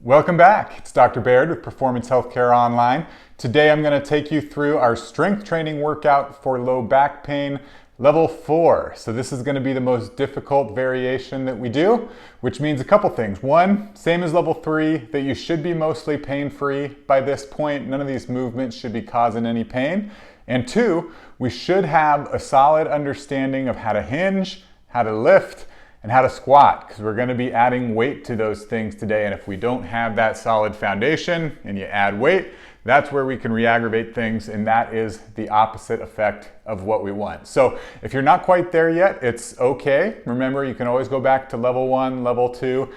Welcome back. It's Dr. Baird with Performance Healthcare Online. Today I'm going to take you through our strength training workout for low back pain, level 4. So this is going to be the most difficult variation that we do, which means a couple things. One, same as level 3, that you should be mostly pain-free by this point. None of these movements should be causing any pain. And two, we should have a solid understanding of how to hinge, how to lift, and how to squat, because we're going to be adding weight to those things today. And if we don't have that solid foundation and you add weight, that's where we can re-aggravate things, and that is the opposite effect of what we want. So if you're not quite there yet, it's okay. Remember, you can always go back to level 1, level 2,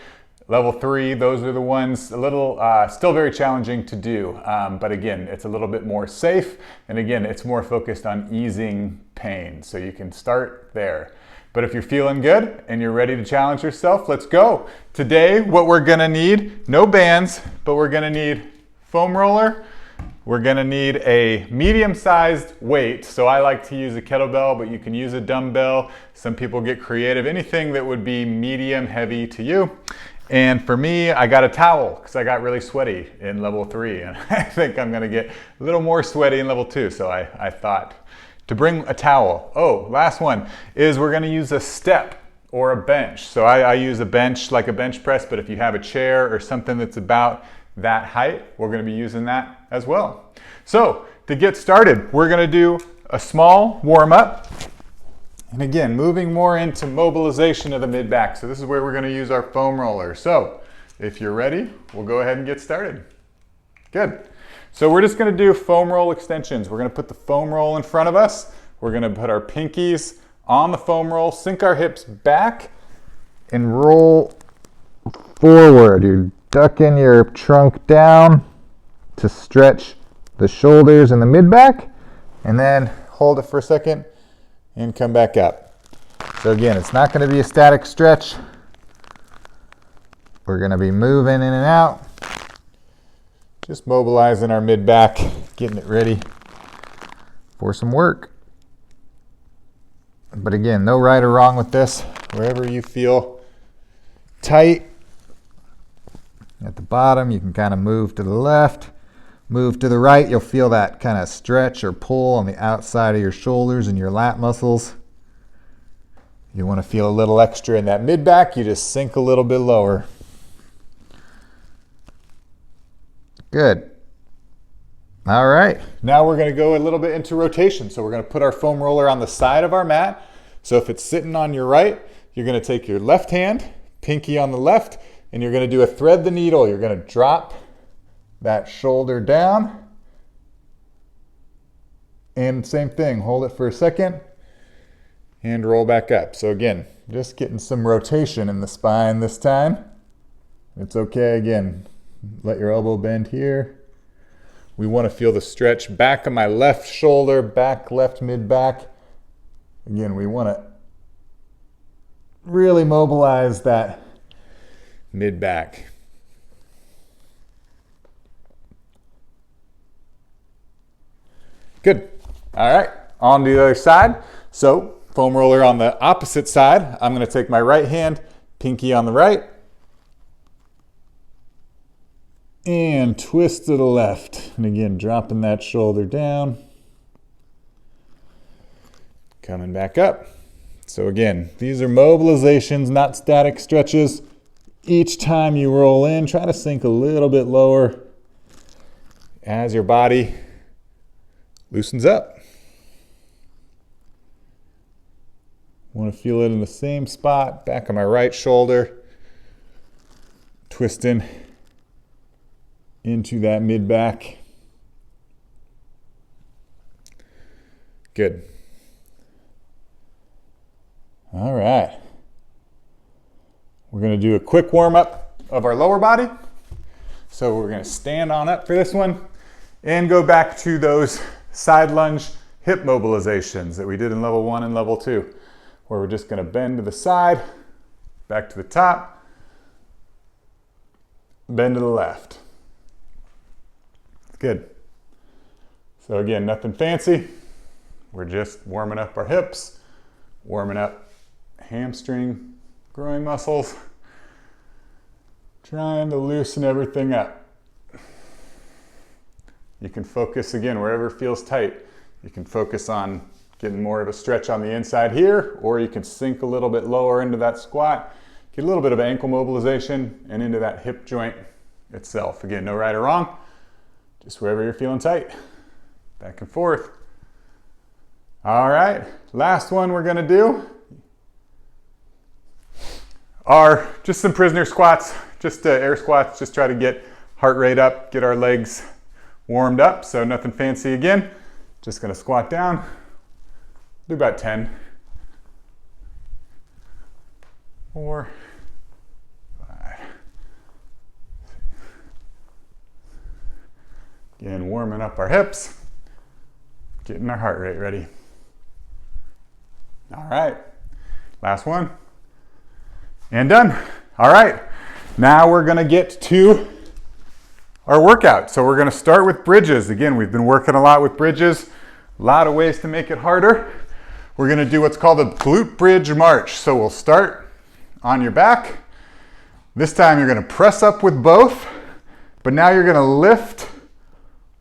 level 3. Those are the ones a little, still very challenging to do. But again, it's a little bit more safe. And again, it's more focused on easing pain. So you can start there. But if you're feeling good and you're ready to challenge yourself, let's go. Today, what we're gonna need, no bands, but we're gonna need foam roller. We're gonna need a medium-sized weight. So I like to use a kettlebell, but you can use a dumbbell. Some people get creative. Anything that would be medium heavy to you. And for me, I got a towel because I got really sweaty in level 3. And I think I'm gonna get a little more sweaty in level 2. So I thought to bring a towel. Oh, last one is we're gonna use a step or a bench. So I use a bench like a bench press, but if you have a chair or something that's about that height, we're gonna be using that as well. So to get started, we're gonna do a small warm up. And again, moving more into mobilization of the mid-back. So this is where we're gonna use our foam roller. So if you're ready, we'll go ahead and get started. Good. So we're just gonna do foam roll extensions. We're gonna put the foam roll in front of us. We're gonna put our pinkies on the foam roll, sink our hips back, and roll forward. You're ducking your trunk down to stretch the shoulders and the mid-back, and then hold it for a second and come back up. So again, it's not gonna be a static stretch. We're gonna be moving in and out. Just mobilizing our mid-back, getting it ready for some work. But again, no right or wrong with this. Wherever you feel tight at the bottom, you can kind of move to the left, move to the right. You'll feel that kind of stretch or pull on the outside of your shoulders and your lat muscles. You want to feel a little extra in that mid-back, you just sink a little bit lower. Good. All right, now we're gonna go a little bit into rotation. So we're gonna put our foam roller on the side of our mat. So if it's sitting on your right, you're gonna take your left hand, pinky on the left, and you're gonna do a thread the needle. You're gonna drop that shoulder down. And same thing, hold it for a second and roll back up. So again, just getting some rotation in the spine this time. It's okay, again. Let your elbow bend here. We want to feel the stretch back of my left shoulder, back left mid-back. Again, we want to really mobilize that mid-back. Good. All right, on to the other side. So foam roller on the opposite side. I'm going to take my right hand, pinky on the right, and twist to the left. And again, dropping that shoulder down. Coming back up. So again, these are mobilizations, not static stretches. Each time you roll in, try to sink a little bit lower as your body loosens up. Want to feel it in the same spot, back of my right shoulder, twisting into that mid-back. Good. All right. We're going to do a quick warm-up of our lower body. So we're going to stand on up for this one and go back to those side lunge hip mobilizations that we did in level 1 and level 2, where we're just going to bend to the side, back to the top, bend to the left. Good. So again, nothing fancy. We're just warming up our hips, warming up hamstring, groin muscles. trying to loosen everything up. You can focus again wherever it feels tight. You can focus on getting more of a stretch on the inside here, or you can sink a little bit lower into that squat, get a little bit of ankle mobilization and into that hip joint itself. Again, no right or wrong, just wherever you're feeling tight. Back and forth. All right, last one we're gonna do are just some prisoner squats, just air squats, just try to get heart rate up, get our legs warmed up. So nothing fancy again, just gonna squat down, do about 10, 4, 5. Again, warming up our hips, getting our heart rate ready. All right, last one. And done. All right, now we're gonna get to our workout. So we're gonna start with bridges. Again, we've been working a lot with bridges, a lot of ways to make it harder. We're gonna do what's called a glute bridge march. So we'll start on your back. This time you're gonna press up with both, but now you're gonna lift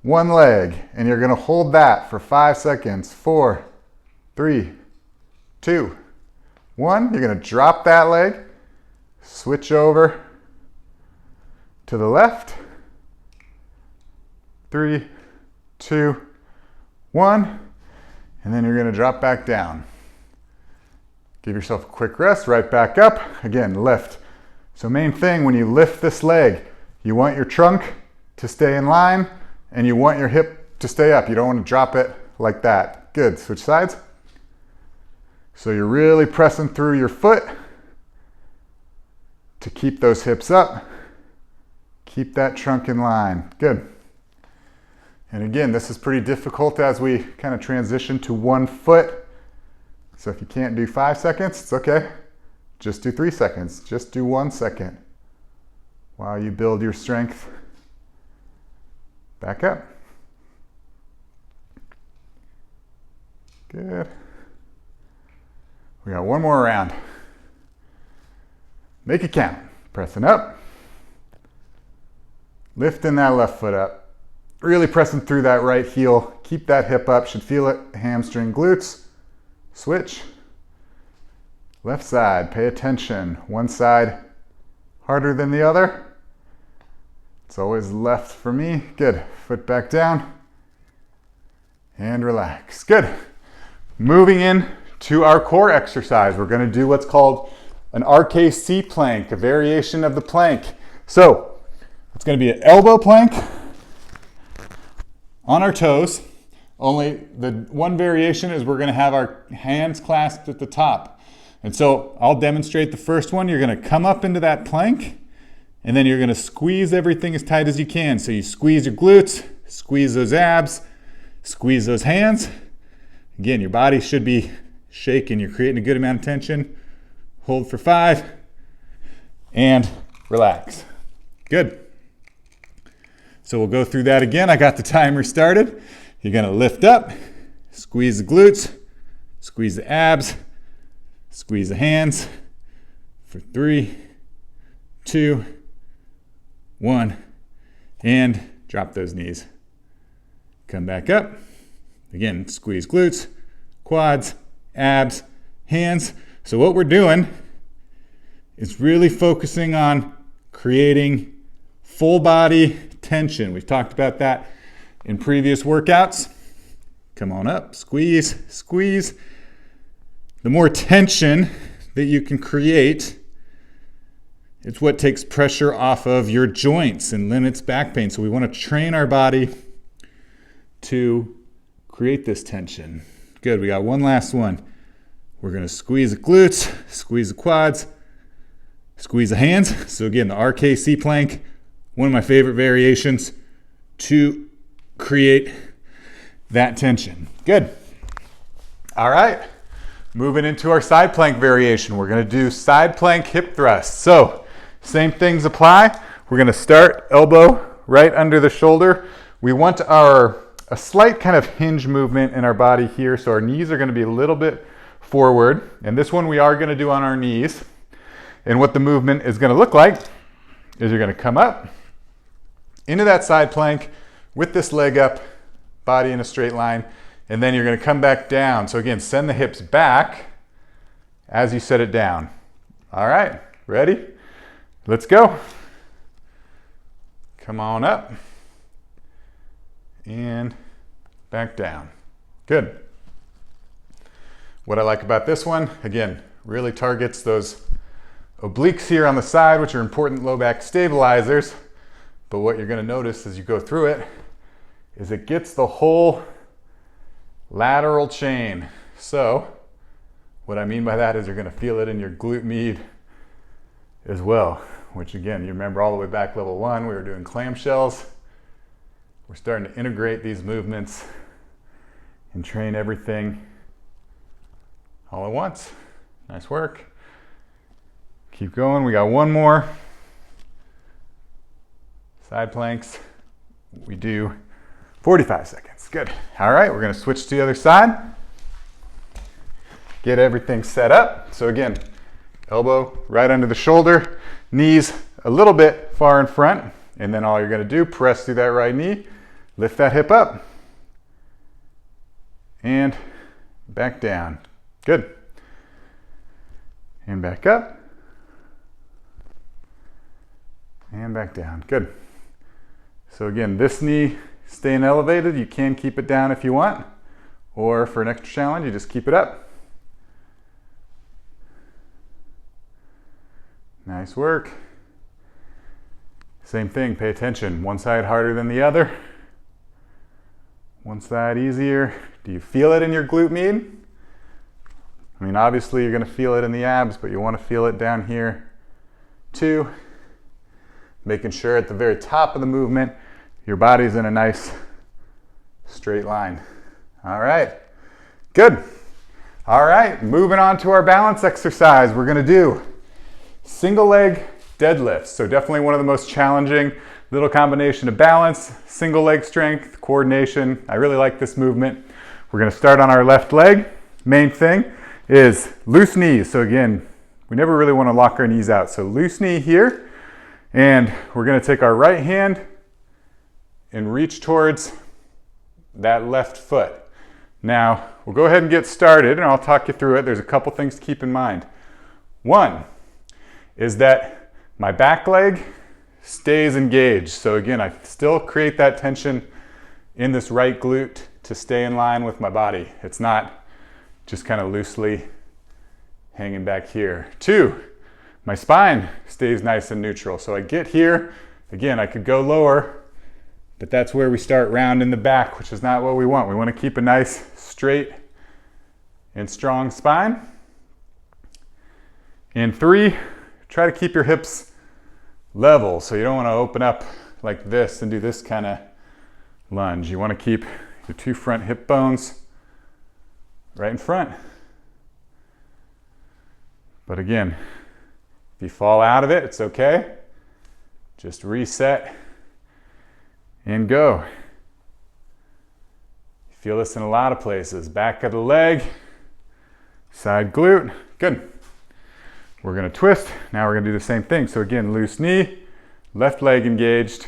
one leg and you're gonna hold that for 5 seconds. 4, 3, 2, 1. You're gonna drop that leg, switch over to the left. 3, 2, 1. And then you're gonna drop back down. Give yourself a quick rest, right back up. Again, lift. So main thing, when you lift this leg, you want your trunk to stay in line and you want your hip to stay up. You don't want to drop it like that. Good, switch sides. So you're really pressing through your foot to keep those hips up. Keep that trunk in line. Good. And again, this is pretty difficult as we kind of transition to one foot. So if you can't do 5 seconds, it's okay. Just do 3 seconds. Just do 1 second while you build your strength back up. Good. We got one more round. Make it count. Pressing up. Lifting that left foot up. Really pressing through that right heel. Keep that hip up. Should feel it. Hamstring, glutes. Switch. Left side. Pay attention. One side harder than the other. It's always left for me. Good. Foot back down. And relax. Good. Moving in to our core exercise. We're going to do what's called an RKC plank, a variation of the plank. So it's going to be an elbow plank on our toes. Only the one variation is we're going to have our hands clasped at the top. And so I'll demonstrate the first one. You're going to come up into that plank and then you're going to squeeze everything as tight as you can. So you squeeze your glutes, squeeze those abs, squeeze those hands. Again, your body should be shaking. You're creating a good amount of tension. Hold for 5 and relax. Good. So we'll go through that again. I got the timer started. You're going to lift up, squeeze the glutes, squeeze the abs, squeeze the hands for 3, 2, 1, and drop those knees. Come back up. Again, squeeze glutes, quads, abs, hands. So what we're doing is really focusing on creating full body tension. We've talked about that in previous workouts. Come on up, squeeze, squeeze. The more tension that you can create, it's what takes pressure off of your joints and limits back pain. So we want to train our body to create this tension. Good, we got one last one. We're going to squeeze the glutes, squeeze the quads, squeeze the hands. So again, the RKC plank, one of my favorite variations to create that tension. Good. All right, moving into our side plank variation. We're going to do side plank hip thrust. So same things apply. We're going to start elbow right under the shoulder. We want a slight kind of hinge movement in our body here. So our knees are going to be a little bit forward. And this one we are going to do on our knees. And what the movement is going to look like is you're going to come up into that side plank with this leg up, body in a straight line, and then you're going to come back down. So again, send the hips back as you set it down. All right, ready? Let's go. Come on up and back down. Good. What I like about this one, again, really targets those obliques here on the side, which are important low back stabilizers. But what you're going to notice as you go through it is it gets the whole lateral chain. So what I mean by that is you're going to feel it in your glute med as well, which again, you remember all the way back level 1, we were doing clamshells. We're starting to integrate these movements and train everything all at once. Nice work. Keep going. We got one more. Side planks. We do 45 seconds. Good. All right, we're going to switch to the other side. Get everything set up. So again, elbow right under the shoulder, knees a little bit far in front, and then all you're going to do, press through that right knee, lift that hip up, and back down. Good. And back up. And back down. Good. So again, this knee staying elevated. You can keep it down if you want, or for an extra challenge, you just keep it up. Nice work. Same thing, pay attention. One side harder than the other. One side easier. Do you feel it in your glute med? I mean, obviously you're going to feel it in the abs, but you want to feel it down here too. Making sure at the very top of the movement, your body's in a nice straight line. All right, good. All right, moving on to our balance exercise. We're going to do single leg deadlifts. So definitely one of the most challenging, little combination of balance, single leg strength, coordination. I really like this movement. We're going to start on our left leg. Main thing is loose knees. So again, we never really want to lock our knees out. So loose knee here, and we're going to take our right hand and reach towards that left foot. Now, we'll go ahead and get started, and I'll talk you through it. There's a couple things to keep in mind. One is that my back leg stays engaged. So again, I still create that tension in this right glute to stay in line with my body. It's not just kind of loosely hanging back here. Two, my spine stays nice and neutral. So I get here, again, I could go lower, but that's where we start round in the back, which is not what we want. We want to keep a nice, straight, and strong spine. And three, try to keep your hips level. So you don't want to open up like this and do this kind of lunge. You want to keep your two front hip bones right in front. But again, if you fall out of it, it's okay. Just reset and go. You feel this in a lot of places. Back of the leg, side glute. Good. We're going to twist. Now we're going to do the same thing. So again, loose knee, left leg engaged,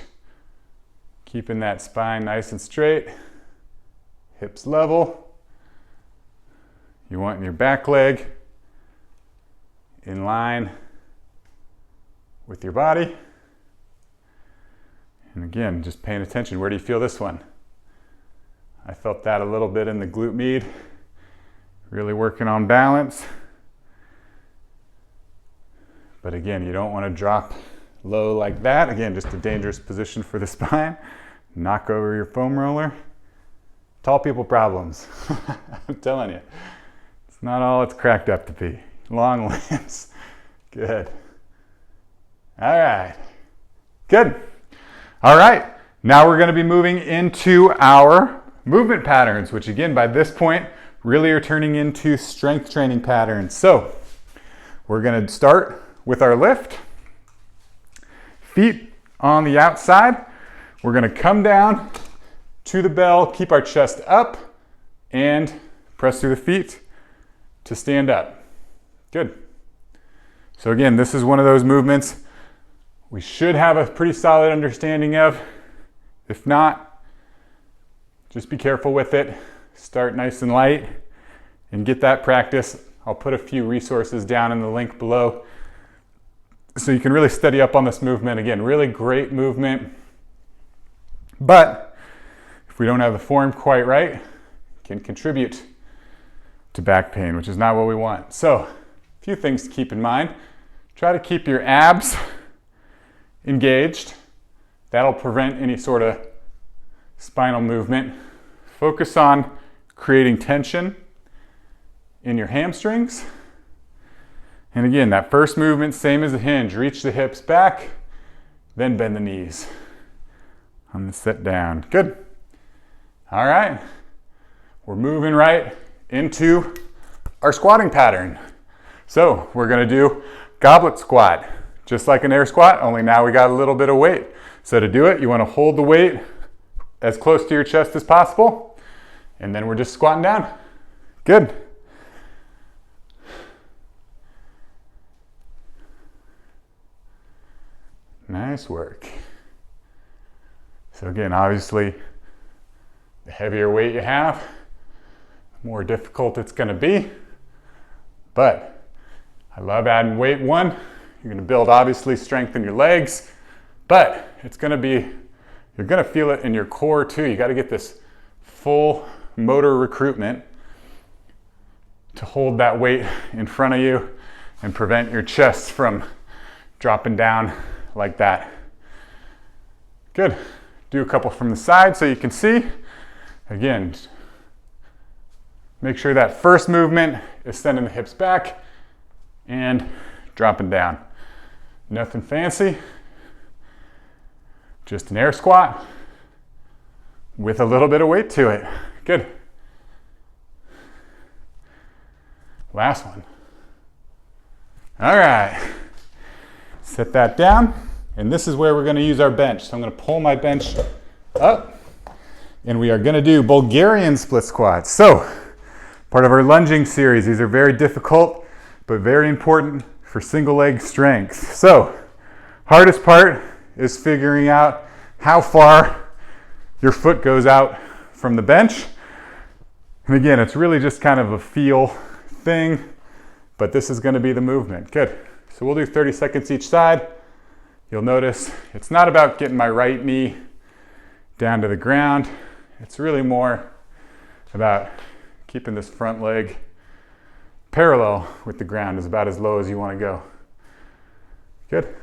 keeping that spine nice and straight, hips level. You want your back leg in line with your body. And again, just paying attention. Where do you feel this one? I felt that a little bit in the glute med. Really working on balance. But again, you don't want to drop low like that. Again, just a dangerous position for the spine. Knock over your foam roller. Tall people problems. I'm telling you. It's not all it's cracked up to be. Long limbs. Good. All right. Good. All right. Now we're going to be moving into our movement patterns, which again, by this point, really are turning into strength training patterns. So we're going to start with our lift. Feet on the outside. We're going to come down to the bell, keep our chest up, and press through the feet to stand up. Good. So again, this is one of those movements we should have a pretty solid understanding of. If not, just be careful with it. Start nice and light and get that practice. I'll put a few resources down in the link below so you can really study up on this movement. Again, really great movement, but if we don't have the form quite right, it can contribute to back pain, which is not what we want. So, a few things to keep in mind. Try to keep your abs engaged. That'll prevent any sort of spinal movement. Focus on creating tension in your hamstrings. And again, that first movement, same as a hinge. Reach the hips back, then bend the knees on the sit down. Good. All right. We're moving right into our squatting pattern. So we're going to do goblet squat, just like an air squat, only now we got a little bit of weight. So to do it, you want to hold the weight as close to your chest as possible, and then we're just squatting down. Good. Nice work. So again, obviously, the heavier weight you have, the more difficult it's going to be. But I love adding weight. One, you're going to build obviously strength in your legs, but it's going to be, you're going to feel it in your core too. You got to get this full motor recruitment to hold that weight in front of you and prevent your chest from dropping down like that. Good. Do a couple from the side so you can see. Again, make sure that first movement is sending the hips back and dropping down. Nothing fancy. Just an air squat with a little bit of weight to it. Good. Last one. All right. Set that down, and this is where we're going to use our bench. So I'm going to pull my bench up, and we are going to do Bulgarian split squats. So, part of our lunging series. These are very difficult, but very important for single leg strength. So, hardest part is figuring out how far your foot goes out from the bench. And again, it's really just kind of a feel thing, but this is going to be the movement. Good. So we'll do 30 seconds each side. You'll notice it's not about getting my right knee down to the ground. It's really more about keeping this front leg parallel with the ground, is about as low as you want to go. Good.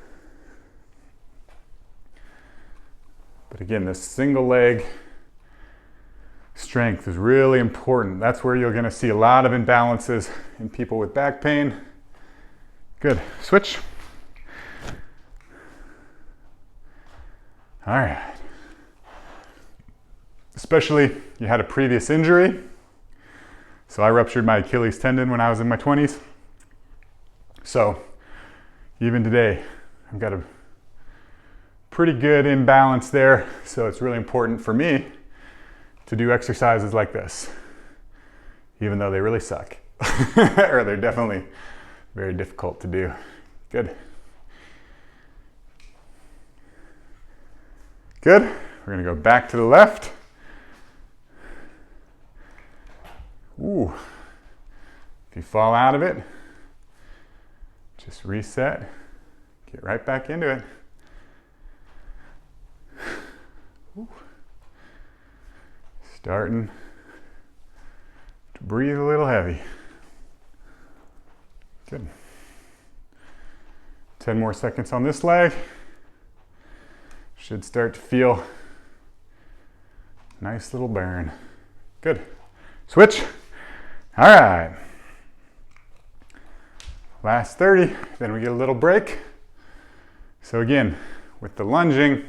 But again, this single leg strength is really important. That's where you're going to see a lot of imbalances in people with back pain. Good. Switch. All right. Especially you had a previous injury. So I ruptured my Achilles tendon when I was in my 20s. So even today, I've got a pretty good imbalance there. So it's really important for me to do exercises like this, even though they really suck. Or they're definitely very difficult to do. Good. Good. We're going to go back to the left. Ooh. If you fall out of it, just reset. Get right back into it. Ooh. Starting to breathe a little heavy. Good. 10 more seconds on this leg. Should start to feel nice little burn. Good. Switch. All right. Last 30, then we get a little break. So again, with the lunging,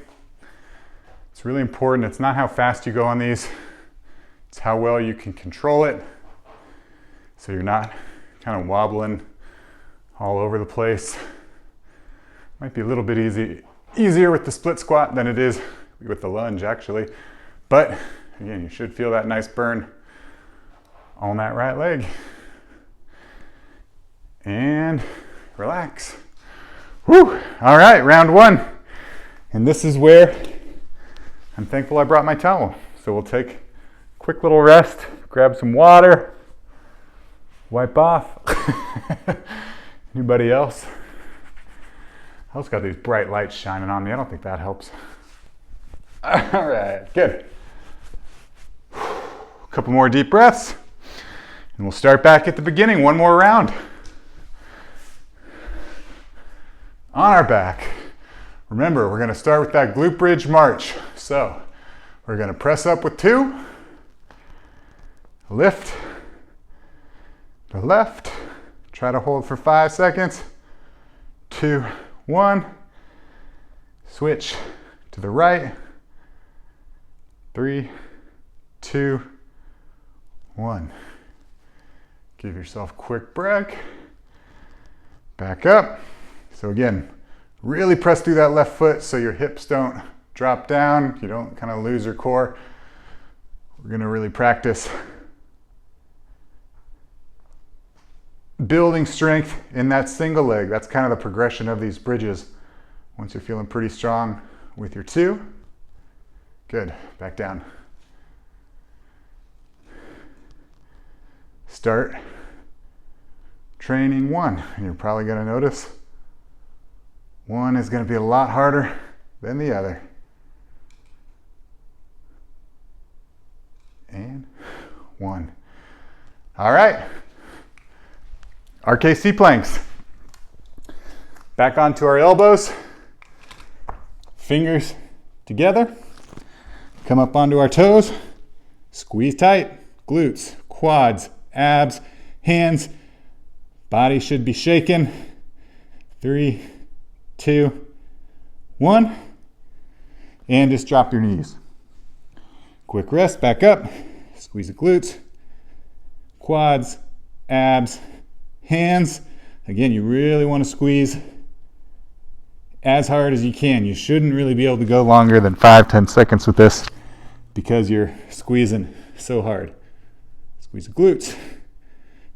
it's really important. It's not how fast you go on these, it's how well you can control it. So you're not kind of wobbling all over the place. Might be a little bit easier with the split squat than it is with the lunge actually. But again, you should feel that nice burn on that right leg. And relax. Whew. All right, round one. And this is where I'm thankful I brought my towel. So we'll take a quick little rest, grab some water, wipe off. Anybody else? I also got these bright lights shining on me. I don't think that helps. All right, good. A couple more deep breaths, and we'll start back at the beginning. One more round. On our back. Remember, we're going to start with that glute bridge march. So we're going to press up with 2, lift, to the left, try to hold for 5 seconds, 2, 1, switch to the right, 3, 2, 1. Give yourself a quick break, back up. So again, really press through that left foot so your hips don't drop down, you don't kind of lose your core. We're going to really practice building strength in that single leg. That's kind of the progression of these bridges. Once you're feeling pretty strong with your 2, good, back down. Start training 1, and you're probably going to notice 1 is going to be a lot harder than the other. And 1. All right. RKC planks. Back onto our elbows. Fingers together. Come up onto our toes. Squeeze tight. Glutes, quads, abs, hands. Body should be shaken. 3, 2, 1. And just drop your knees. Quick rest, back up. Squeeze the glutes, quads, abs, hands. Again, you really want to squeeze as hard as you can. You shouldn't really be able to go longer than 5-10 seconds with this because you're squeezing so hard. Squeeze the glutes,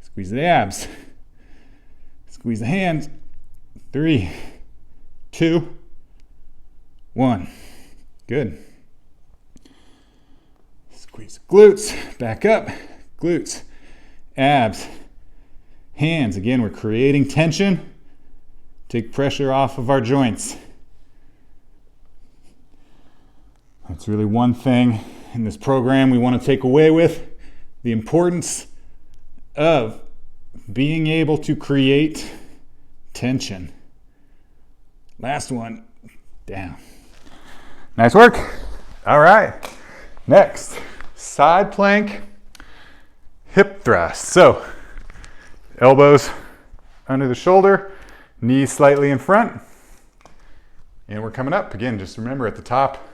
squeeze the abs, squeeze the hands. 3, 2, 1. Good. Squeeze the glutes, back up, glutes, abs, hands. Again, we're creating tension. Take pressure off of our joints. That's really one thing in this program we want to take away with, the importance of being able to create tension. Last one, down. Nice work. All right, next, side plank, hip thrust. So, elbows under the shoulder, knees slightly in front, and we're coming up. Again, just remember at the top,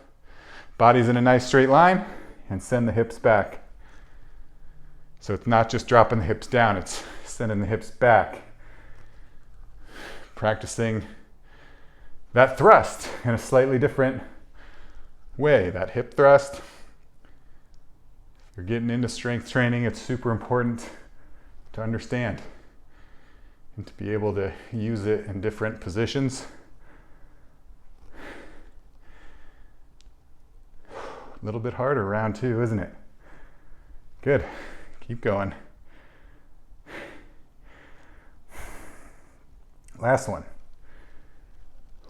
body's in a nice straight line, and send the hips back. So it's not just dropping the hips down, it's sending the hips back. Practicing that thrust in a slightly different way, that hip thrust. If you're getting into strength training, it's super important to understand and to be able to use it in different positions. A little bit harder round 2, isn't it? Good. Keep going. Last one.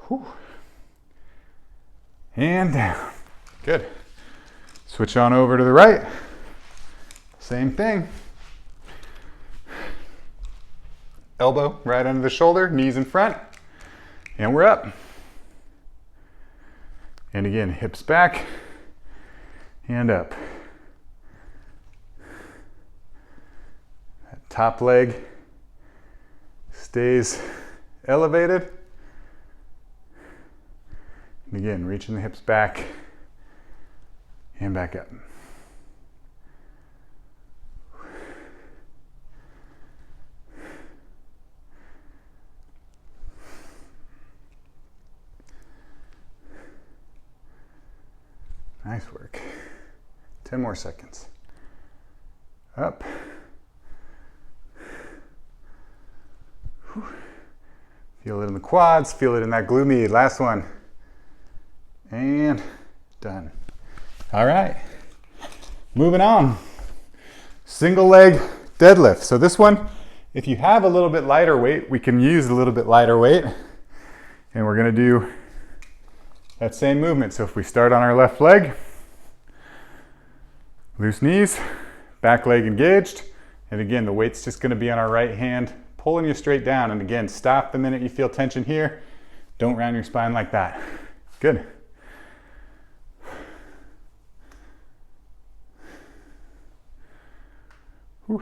Whew. And down. Good. Switch on over to the right. Same thing. Elbow right under the shoulder, knees in front, and we're up. And again, hips back and up. That top leg stays elevated. And again, reaching the hips back and back up. Nice work. 10 more seconds. Up. Whew. Feel it in the quads, feel it in that glute med. Last one. And done. All right. Moving on. Single leg deadlift. So this one, if you have a little bit lighter weight, we can use a little bit lighter weight. And we're gonna do that same movement. So if we start on our left leg, loose knees, back leg engaged. And again, the weight's just gonna be on our right hand, pulling you straight down. And again, stop the minute you feel tension here. Don't round your spine like that. Good. Whew.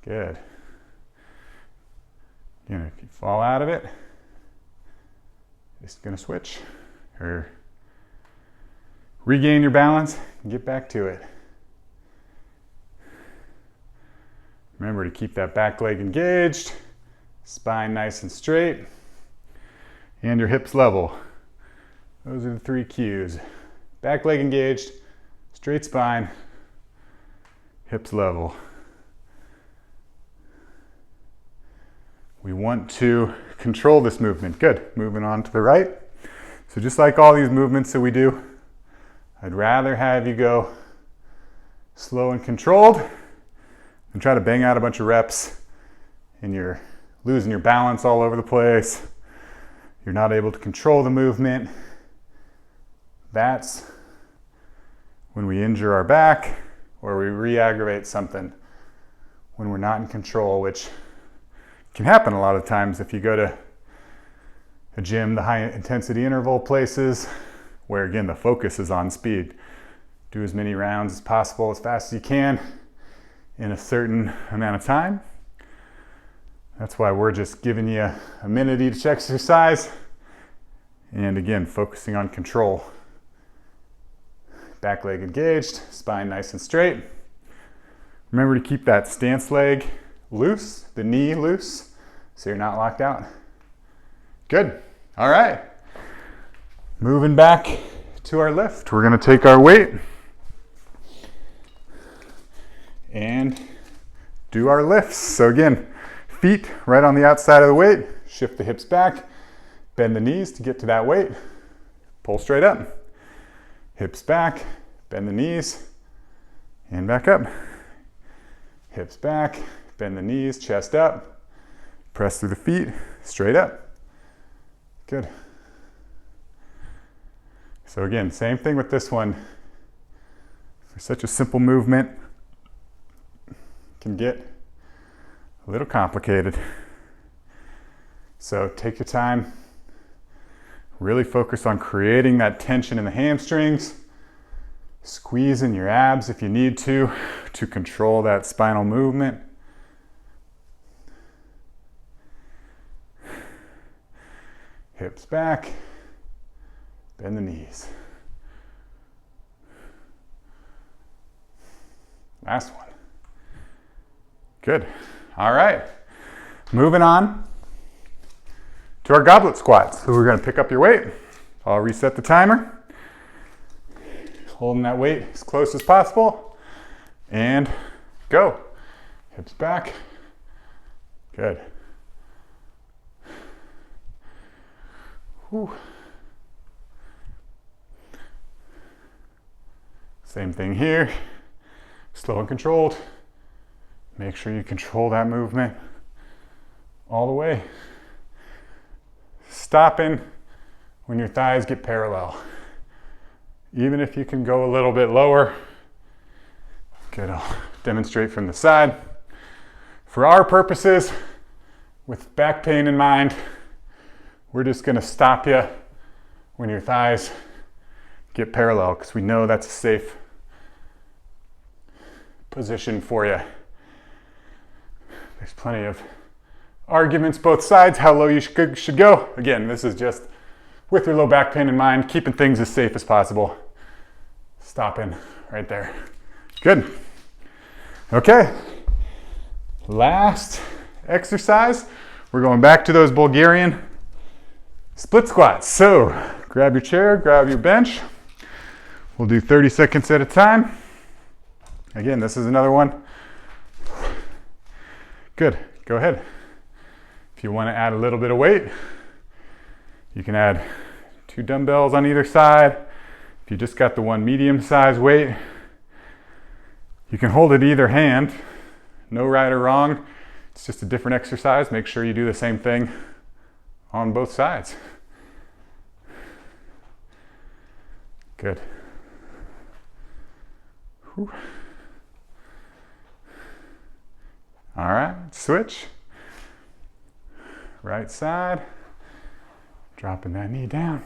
Good. Again, if you fall out of it, just gonna switch or regain your balance and get back to it. Remember to keep that back leg engaged, spine nice and straight, and your hips level. Those are the 3 cues. Back leg engaged, straight spine, hips level. We want to control this movement. Good. Moving on to the right. So just like all these movements that we do, I'd rather have you go slow and controlled than try to bang out a bunch of reps and you're losing your balance all over the place. You're not able to control the movement. That's when we injure our back or we re-aggravate something when we're not in control, which can happen a lot of times if you go to a gym, the high intensity interval places, where again, the focus is on speed. Do as many rounds as possible, as fast as you can in a certain amount of time. That's why we're just giving you a minute each exercise. And again, focusing on control. Back leg engaged, spine nice and straight. Remember to keep that stance leg loose, the knee loose, so you're not locked out. Good. All right. Moving back to our lift. We're going to take our weight and do our lifts. So again, feet right on the outside of the weight. Shift the hips back, bend the knees to get to that weight. Pull straight up. Hips back, bend the knees, and back up. Hips back, bend the knees, chest up, press through the feet, straight up. Good. So again, same thing with this one. For such a simple movement, can get a little complicated. So take your time, really focus on creating that tension in the hamstrings, squeeze in your abs if you need to control that spinal movement. Hips back, bend the knees. Last one. Good. All right. Moving on to our goblet squats. So we're going to pick up your weight. I'll reset the timer. Holding that weight as close as possible. And go. Hips back. Good. Whew. Same thing here. Slow and controlled. Make sure you control that movement all the way. Stopping when your thighs get parallel. Even if you can go a little bit lower. Good, I'll demonstrate from the side. For our purposes, with back pain in mind, we're just gonna stop you when your thighs get parallel, because we know that's a safe position for you. There's plenty of arguments both sides, how low you should go. Again, this is just with your low back pain in mind, keeping things as safe as possible. Stopping right there. Good. Okay. Last exercise, we're going back to those Bulgarian split squats. So grab your chair, grab your bench. We'll do 30 seconds at a time. Again, this is another one. Good. Go ahead. If you want to add a little bit of weight, you can add 2 dumbbells on either side. If you just got the one medium-sized weight, you can hold it either hand. No right or wrong. It's just a different exercise. Make sure you do the same thing on both sides. Good. Whew. All right, switch. Right side. Dropping that knee down.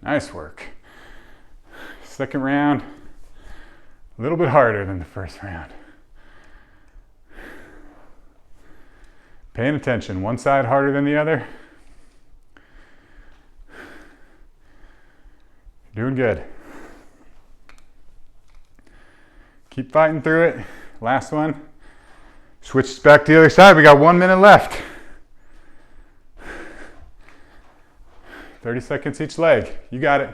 Nice work. Second round, a little bit harder than the first round. Paying attention, one side harder than the other. Doing good. Keep fighting through it. Last one. Switch back to the other side. We got 1 minute left. 30 seconds each leg. You got it.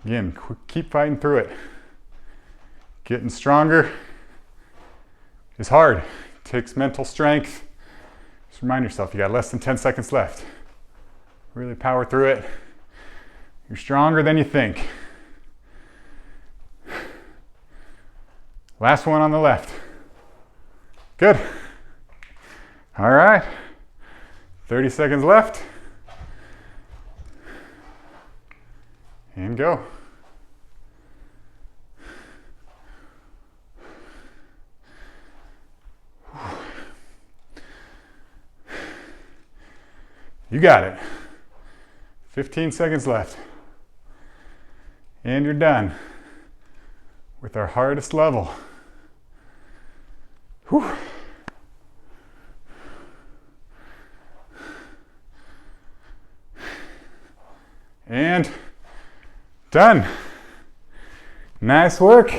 Again, keep fighting through it. Getting stronger is hard. It takes mental strength. Just remind yourself you got less than 10 seconds left. Really power through it. You're stronger than you think. Last one on the left. Good. All right. 30 seconds left. And go. You got it. 15 seconds left. And you're done with our hardest level. Whew. And done. Nice work.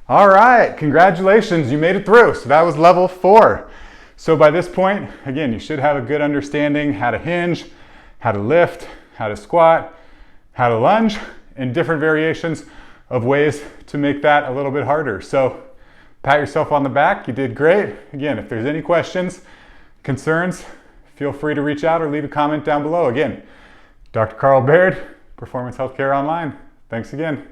All right, congratulations, you made it through. So that was level 4. So by this point, again, you should have a good understanding how to hinge, how to lift, how to squat, how to lunge, and different variations of ways to make that a little bit harder. So pat yourself on the back, you did great. Again, if there's any questions, concerns, feel free to reach out or leave a comment down below. Again, Dr. Carl Baird, Performance Healthcare Online. Thanks again.